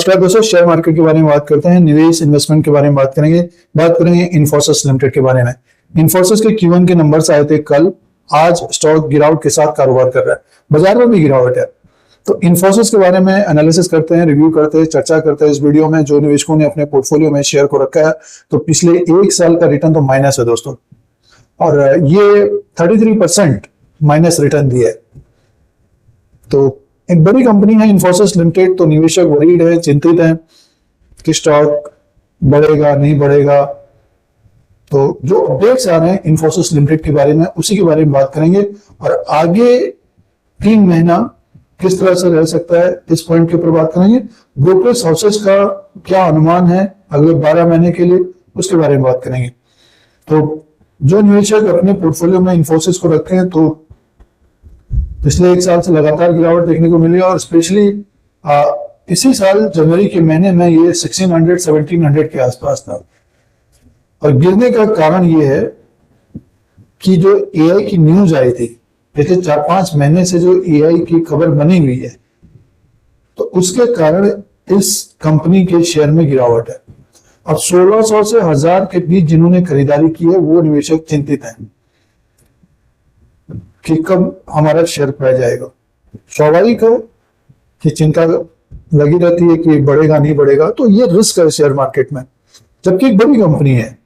नमस्कार दोस्तों, share market के बारे में बात करते हैं, निवेश इन्वेस्टमेंट के बारे में बात करेंगे इन्फोसिस लिमिटेड के बारे में। इन्फोसिस के Q1 के नंबर्स आए थे कल। आज स्टॉक गिरावट के साथ कारोबार कर रहा है, बाजार में भी गिरावट है। तो इन्फोसिस के बारे में एनालिसिस करते हैं, रिव्यू करते हैं, चर्चा करते हैं इस वीडियो में। जो निवेशकों ने अपने पोर्टफोलियो में शेयर को रखा है तो पिछले एक साल का रिटर्न तो माइनस है दोस्तों, और ये 33% माइनस रिटर्न दिया है। तो एक बड़ी कंपनी है इन्फोसिस लिमिटेड, तो निवेशक वरीड है, चिंतित हैं कि स्टॉक बढ़ेगा नहीं बढ़ेगा। तो जो अपडेट्स आ रहे हैं इन्फोसिस लिमिटेड के बारे में, उसी के बारे में बात करेंगे, और आगे 3 महीना किस तरह से रह सकता है इस पॉइंट के ऊपर बात करेंगे। ब्रोकरेज हाउसेस का क्या अनुमान है अगले 12 महीने के लिए, उसके बारे में बात करेंगे। तो जो निवेशक अपने पोर्टफोलियो में इन्फोसिस को रखते हैं तो पिछले एक साल से लगातार गिरावट देखने को मिली, और स्पेशली इसी साल जनवरी के महीने में ये 1600-1700 के आसपास था। और गिरने का कारण ये है कि जो एआई की न्यूज आई थी पिछले 4-5 महीने से, जो एआई की खबर बनी हुई है, तो उसके कारण इस कंपनी के शेयर में गिरावट है। अब 1600 से 1000 के बीच जिन्होंने खरीदारी की है वो निवेशक चिंतित हैं कि कब हमारा शेयर पड़ जाएगा। स्वाभाविक है कि चिंता लगी रहती है कि बढ़ेगा नहीं बढ़ेगा, तो ये रिस्क है शेयर मार्केट में, जबकि एक बड़ी कंपनी है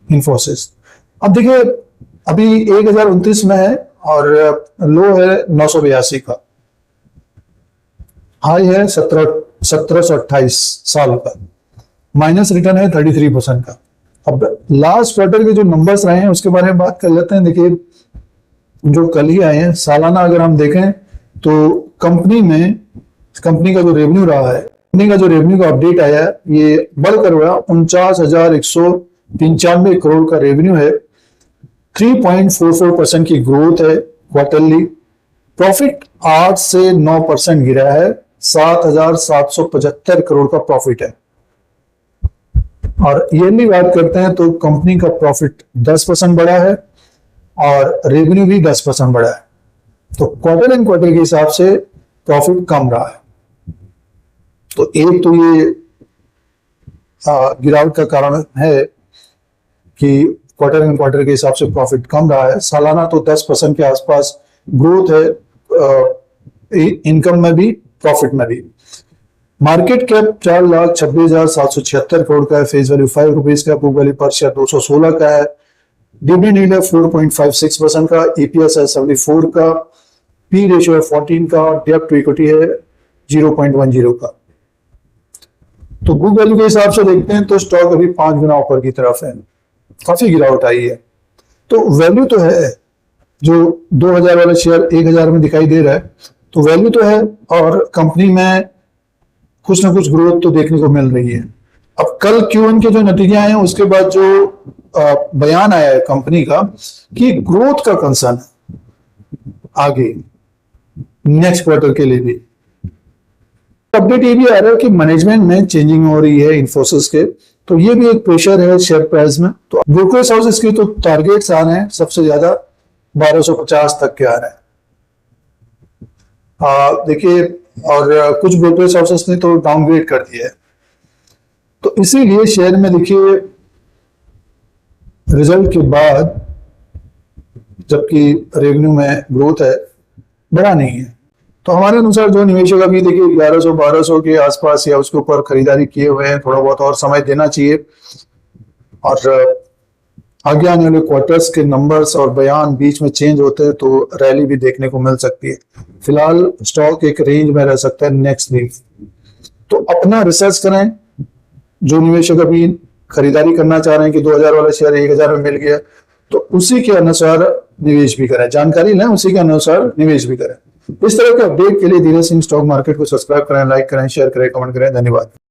इन्फोसिस। अब देखिए, अभी 1029 में है और लो है 982 का, हाई है 1728 साल का, माइनस रिटर्न है 33% का। अब लास्ट क्वार्टर के जो नंबर्स रहे हैं उसके बारे में बात कर लेते हैं। देखिए, जो कल ही आए हैं, सालाना अगर हम देखें तो कंपनी का जो रेवेन्यू रहा है, कंपनी का जो रेवेन्यू का अपडेट आया है, ये बढ़कर हुआ 49,195 करोड़ का रेवेन्यू है। 3.44% की ग्रोथ है क्वार्टरली। प्रॉफिट 8 से 9% गिरा है, 7,775 करोड़ का प्रॉफिट है। और ईयरली बात करते हैं तो कंपनी का प्रॉफिट 10% बढ़ा है और रेवेन्यू भी 10% बढ़ा है। तो क्वार्टर एंड क्वार्टर के हिसाब से प्रॉफिट कम रहा है। तो एक तो ये गिरावट का कारण है कि क्वार्टर एंड क्वार्टर के हिसाब से प्रॉफिट कम रहा है। सालाना तो 10% के आसपास ग्रोथ है, इनकम में भी प्रॉफिट में भी। मार्केट कैप 4,26,776 करोड़ का है, फेस वैल्यू 5 रुपीज का, बुक वैल्यू पर शेयर 216 का है, डिविडेंड यील्ड है 4.56% का, ईपीएस है 74 का, पी रेशियो है 14 का, डेब्ट टू इक्विटी है 0.10 का। तो बुक वैल्यू के हिसाब से देखते हैं तो स्टॉक अभी 5 गुना ऊपर की तरफ है, काफी गिरावट आई है। तो वैल्यू तो है, जो 2000 वाला शेयर 1000 में दिखाई दे रहा है, तो वैल्यू तो है, और कंपनी में कुछ ना कुछ ग्रोथ तो देखने को मिल रही है। अब कल Q1 के जो नतीजे आए हैं उसके बाद जो बयान आया है कंपनी का कि ग्रोथ का कंसर्न है आगे नेक्स्ट क्वार्टर के लिए भी। अपडेट ये भी आ रहा है कि मैनेजमेंट में चेंजिंग हो रही है इन्फोसिस के, तो ये भी एक प्रेशर है शेयर प्राइस में। तो ब्रोकरेज हाउसेस की तो टारगेट्स आ रहे हैं, सबसे ज्यादा 1250 तक के आ रहे हैं। देखिए, और कुछ ब्रोकरेज हाउसेस ने तो डाउनग्रेड कर दिया है। तो इसीलिए शेयर में देखिए रिजल्ट के बाद, जबकि रेवेन्यू में ग्रोथ है, बड़ा नहीं है। तो हमारे अनुसार जो निवेशक अभी देखिए 1100-1200 के आसपास या उसके ऊपर खरीदारी किए हुए हैं, थोड़ा बहुत और समय देना चाहिए। और आगे आने वाले क्वार्टर्स के नंबर्स और बयान बीच में चेंज होते हैं तो रैली भी देखने को मिल सकती है। फिलहाल स्टॉक एक रेंज में रह सकता है नेक्स्ट वीक। तो अपना रिसर्च करें। जो निवेशक अभी खरीदारी करना चाह रहे हैं कि 2000 वाला शेयर 1000 में मिल गया, तो उसी के अनुसार निवेश भी करें, जानकारी लें, उसी के अनुसार निवेश भी करें। इस तरह के अपडेट के लिए धीरे सिंह स्टॉक मार्केट को सब्सक्राइब करें, लाइक करें, शेयर करें, कमेंट करें। धन्यवाद।